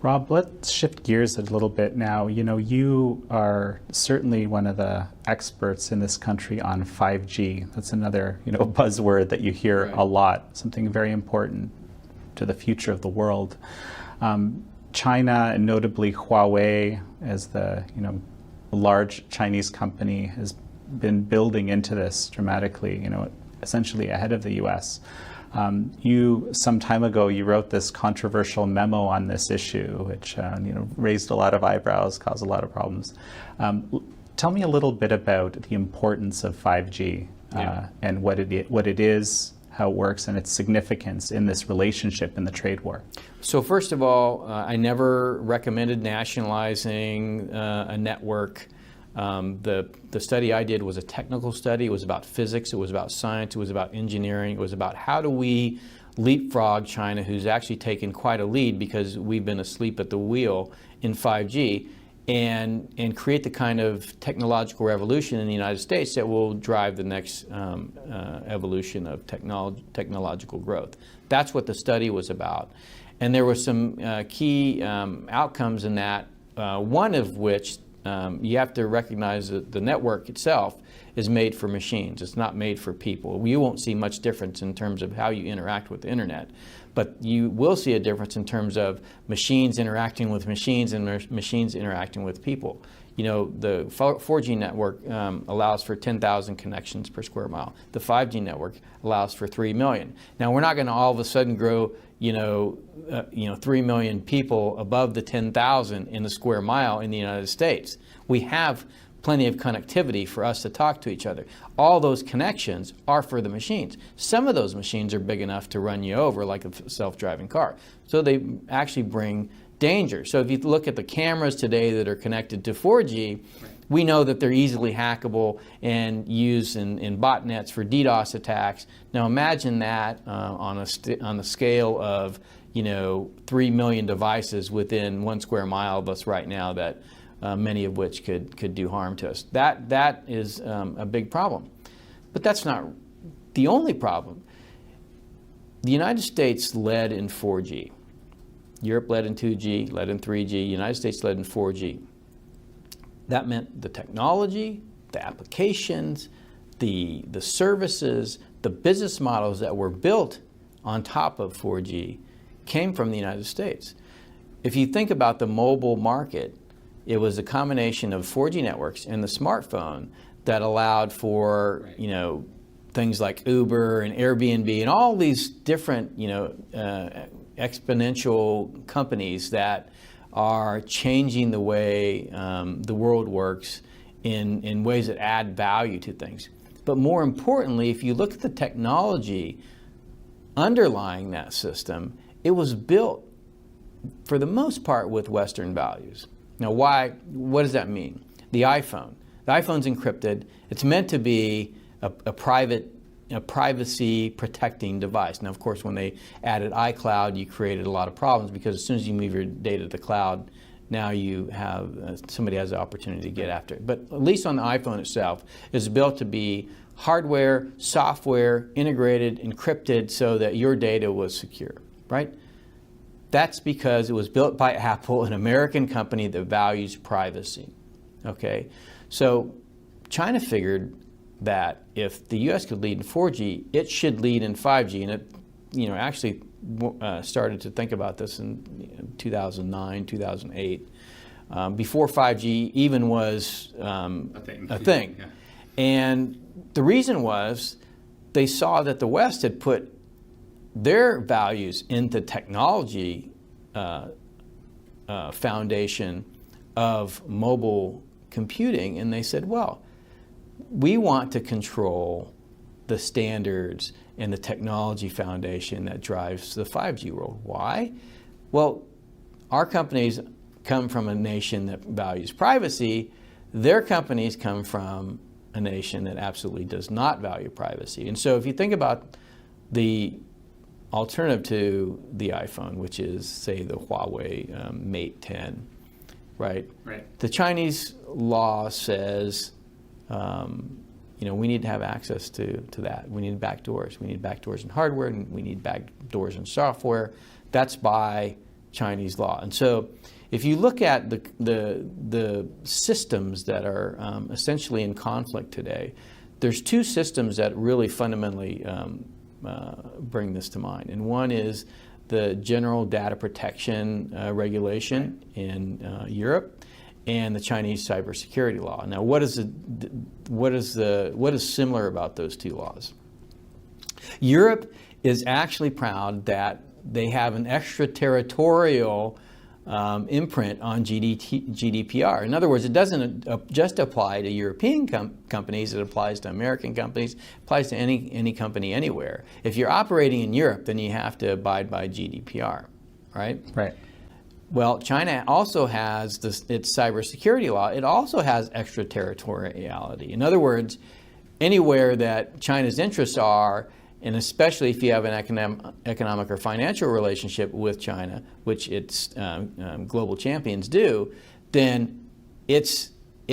Rob, let's shift gears a little bit now. You know, you are certainly one of the experts in this country on 5G. That's another, buzzword that you hear a lot, something very important to the future of the world. China, and notably Huawei, as the, large Chinese company, has been building into this dramatically, essentially ahead of the US. You, some time ago, you wrote this controversial memo on this issue, which raised a lot of eyebrows, caused a lot of problems. Tell me a little bit about the importance of 5G and what it is, how it works, and its significance in this relationship in the trade war. So first of all, I never recommended nationalizing a network. The study I did was a technical study. It was about physics, it was about science, it was about engineering, it was about how do we leapfrog China, who's actually taken quite a lead because we've been asleep at the wheel in 5G, and create the kind of technological revolution in the United States that will drive the next evolution of technological growth. That's what the study was about. And there were some key outcomes in that, one of which you have to recognize that the network itself is made for machines. It's not made for people. You won't see much difference in terms of how you interact with the internet, but you will see a difference in terms of machines interacting with machines and machines interacting with people. The 4G network allows for 10,000 connections per square mile. The 5G network allows for 3 million. Now, we're not going to all of a sudden grow 3 million people above the 10,000 in a square mile in the United States. We have plenty of connectivity for us to talk to each other. All those connections are for the machines. Some of those machines are big enough to run you over, like a self-driving car. So they actually bring danger. So if you look at the cameras today that are connected to 4G, we know that they're easily hackable and used in botnets for DDoS attacks. Now imagine that on a scale of 3 million devices within 1 square mile of us right now, that many of which could do harm to us. That is a big problem. But that's not the only problem. The United States led in 4G. Europe led in 2G, led in 3G, United States led in 4G. That meant the technology, the applications, the services, the business models that were built on top of 4G came from the United States. If you think about the mobile market, it was a combination of 4G networks and the smartphone that allowed for, things like Uber and Airbnb and all these different, exponential companies that are changing the way the world works in ways that add value to things. But more importantly, if you look at the technology underlying that system, it was built for the most part with Western values. Now what does that mean? The iPhone's encrypted. It's meant to be a privacy protecting device. Now, of course, when they added iCloud, you created a lot of problems because as soon as you move your data to the cloud, now you have, somebody has the opportunity to get after it. But at least on the iPhone itself, it's built to be hardware, software, integrated, encrypted so that your data was secure, right? That's because it was built by Apple, an American company that values privacy, okay? So China figured that if the U.S. could lead in 4G, it should lead in 5G, and it, actually started to think about this in 2009, 2008, before 5G even was a thing. Yeah. And the reason was they saw that the West had put their values into technology foundation of mobile computing, and they said, well, we want to control the standards and the technology foundation that drives the 5G world. Why? Well, our companies come from a nation that values privacy. Their companies come from a nation that absolutely does not value privacy. And so if you think about the alternative to the iPhone, which is, say, the Huawei Mate 10, right? Right. The Chinese law says, we need to have access to that. We need backdoors. We need backdoors in hardware, and we need backdoors in software. That's by Chinese law. And so if you look at the systems that are essentially in conflict today, there's two systems that really fundamentally bring this to mind. And one is the general data protection regulation in Europe, and the Chinese cybersecurity law. Now, what is similar about those two laws? Europe is actually proud that they have an extraterritorial imprint on GDPR. In other words, it doesn't just apply to European companies, it applies to American companies, it applies to any company anywhere. If you're operating in Europe, then you have to abide by GDPR, right? Right. Well, China also has its cybersecurity law. It also has extraterritoriality. In other words, anywhere that China's interests are, and especially if you have an economic or financial relationship with China, which its global champions do, then it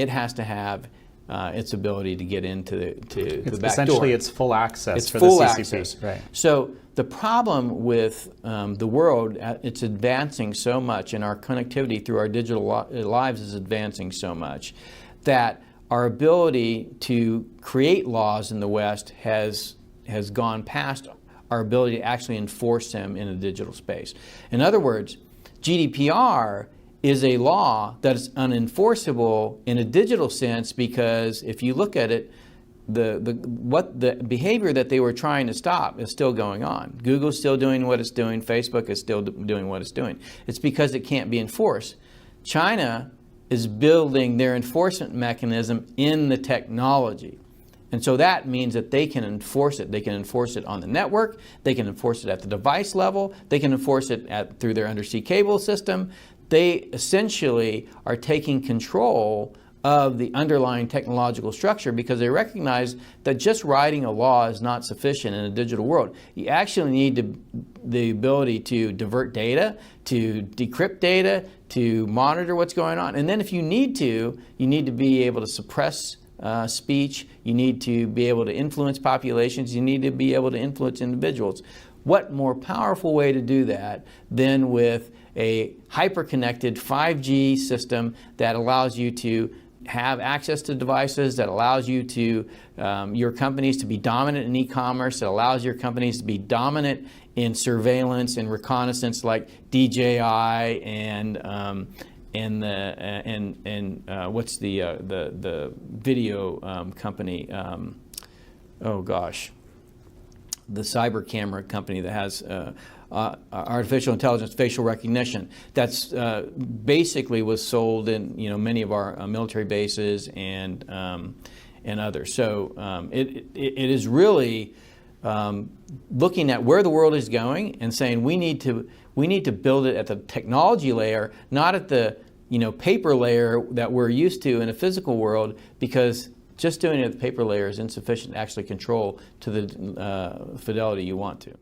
has to have its ability to get into the back door. Essentially, it's full access it's for full the CCP. access. Right. So the problem with the world, it's advancing so much, and our connectivity through our digital lives is advancing so much, that our ability to create laws in the West has gone past our ability to actually enforce them in a digital space. In other words, GDPR is a law that is unenforceable in a digital sense, because if you look at it, the behavior that they were trying to stop is still going on. Google's still doing what it's doing. Facebook is still doing what it's doing. It's because it can't be enforced. China is building their enforcement mechanism in the technology. And so that means that they can enforce it. They can enforce it on the network. They can enforce it at the device level. They can enforce it through their undersea cable system. They essentially are taking control of the underlying technological structure, because they recognize that just writing a law is not sufficient in a digital world. You actually need the ability to divert data, to decrypt data, to monitor what's going on. And then if you need to be able to suppress speech, you need to be able to influence populations, you need to be able to influence individuals. What more powerful way to do that than with a hyper-connected 5G system that allows you to have access to devices, that allows you to, your companies to be dominant in e-commerce, that allows your companies to be dominant in surveillance and reconnaissance like DJI and what's the video company? Oh gosh, the cyber camera company that has artificial intelligence, facial recognition. That's basically was sold in many of our military bases and others. So it is really looking at where the world is going and saying we need to build it at the technology layer, not at the paper layer that we're used to in a physical world, because just doing it at the paper layer is insufficient to actually control to the fidelity you want to.